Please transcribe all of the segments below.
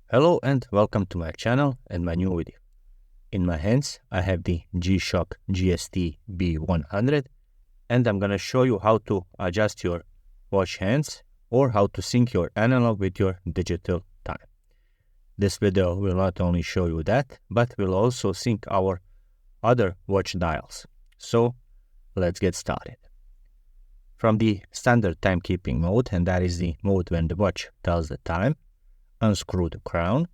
Hello and welcome to my channel and my new video. In my hands I have the Gshock GST B100 and I'm gonna show you how to adjust your watch hands or how to sync your analog with your digital time. This video will not only show you that, but will also sync our other watch dials. So let's get started. From the standard timekeeping mode, and that is the mode when the watch tells the time, unscrew the crown.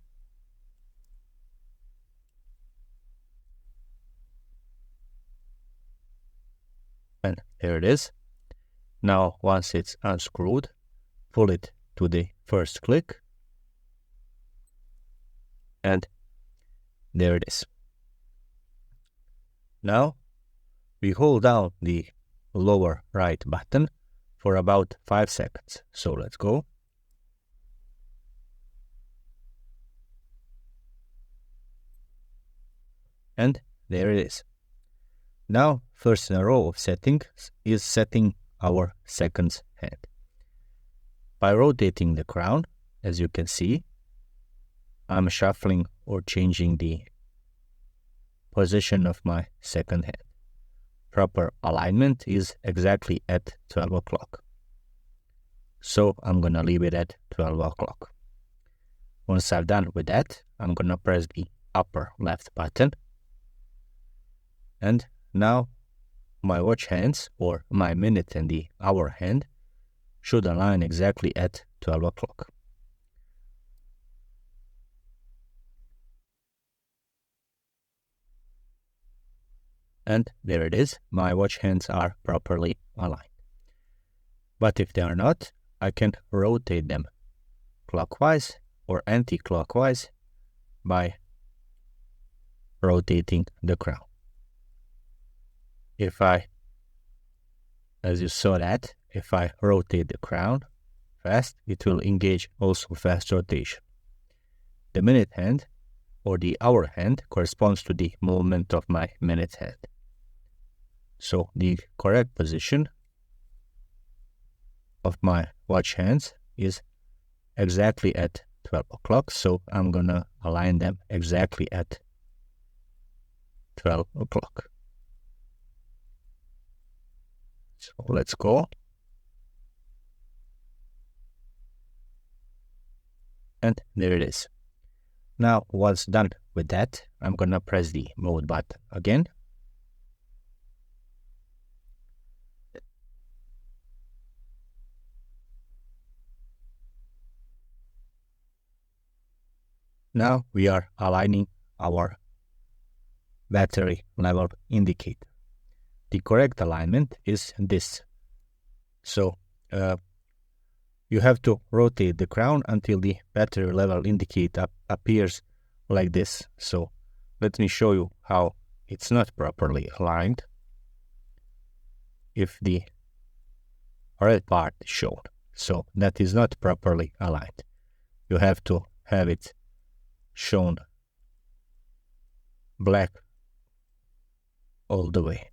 And there it is. Now once it's unscrewed, pull it to the first click. And there it is. Now we hold down the lower right button for about 5 seconds. So let's go. And there it is. Now, first in a row of settings is setting our second hand. By rotating the crown, as you can see, I'm shuffling or changing the position of my second hand. Proper alignment is exactly at 12 o'clock. So I'm gonna leave it at 12 o'clock. Once I've done with that, I'm gonna press the upper left button. And now my watch hands, or my minute and the hour hand, should align exactly at 12 o'clock. And there it is, my watch hands are properly aligned. But if they are not, I can rotate them clockwise or anti-clockwise by rotating the crown. As you saw that, if I rotate the crown fast, it will engage also fast rotation. The minute hand or the hour hand corresponds to the movement of my minute hand. So the correct position of my watch hands is exactly at 12 o'clock. So I'm gonna align them exactly at 12 o'clock. So let's go. And there it is. Now, once done with that, I'm gonna press the mode button again. Now we are aligning our battery level indicator. The correct alignment is this. So you have to rotate the crown until the battery level indicator appears like this. So let me show you how it's not properly aligned. If the red part is shown, so that is not properly aligned. You have to have it shown black all the way.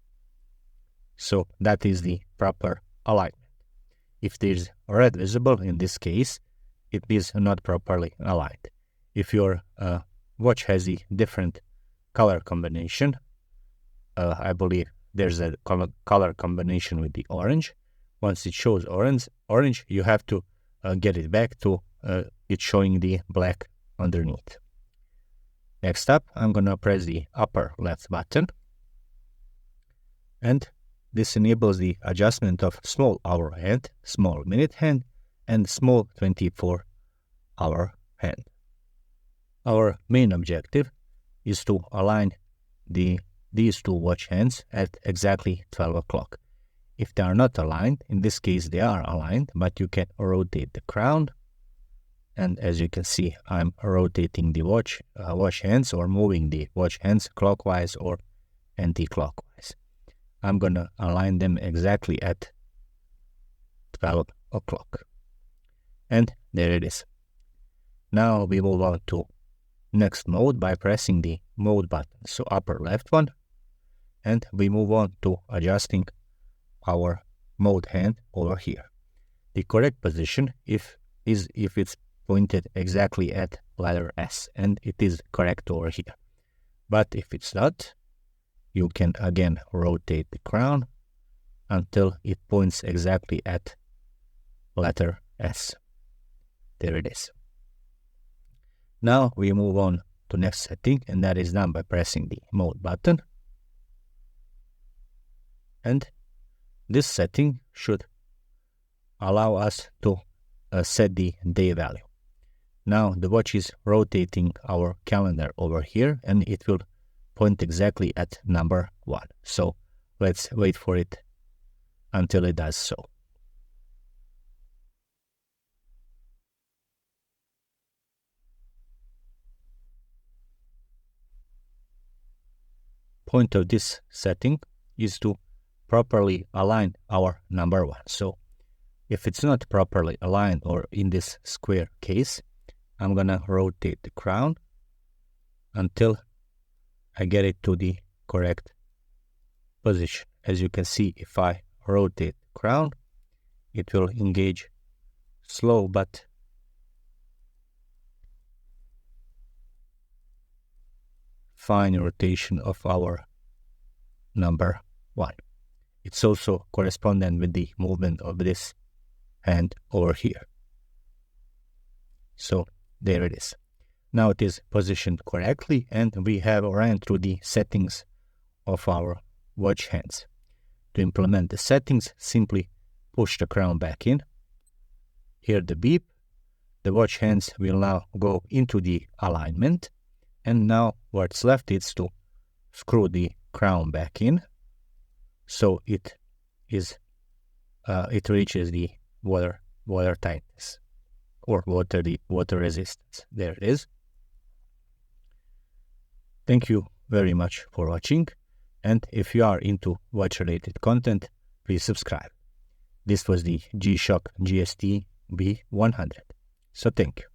So that is the proper alignment. If there is red visible in this case, it is not properly aligned. If your watch has a different color combination, I believe there's a color combination with the orange. Once it shows orange, you have to get it back to it showing the black underneath. Next up, I'm gonna press the upper left button, and this enables the adjustment of small hour hand, small minute hand, and small 24-hour hand. Our main objective is to align these two watch hands at exactly 12 o'clock. If they are not aligned, in this case they are aligned, but you can rotate the crown. And as you can see, I'm rotating the watch hands or moving the watch hands clockwise or anti-clockwise. I'm gonna align them exactly at 12 o'clock. And there it is. Now we move on to next mode by pressing the mode button, so upper left one, and we move on to adjusting our mode hand over here. The correct position is if it's pointed exactly at letter S, and it is correct over here. But if it's not, you can again rotate the crown until it points exactly at letter S. There it is. Now we move on to next setting, and that is done by pressing the mode button. And this setting should allow us to set the day value. Now the watch is rotating our calendar over here, and it will point exactly at number 1. So let's wait for it until it does so. Point of this setting is to properly align our number 1. So if it's not properly aligned, or in this square case, I'm gonna rotate the crown until I get it to the correct position. As you can see, if I rotate the crown, it will engage slow but fine rotation of our number 1. It's also correspondent with the movement of this hand over here. So there it is. Now it is positioned correctly, and we have ran through the settings of our watch hands. To implement the settings, simply push the crown back in, hear the beep, the watch hands will now go into the alignment, and now what's left is to screw the crown back in so it reaches the water tightness, or water resistance. There it is. Thank you very much for watching, and if you are into watch related content, please subscribe. This was the Gshock GST B100. So thank you.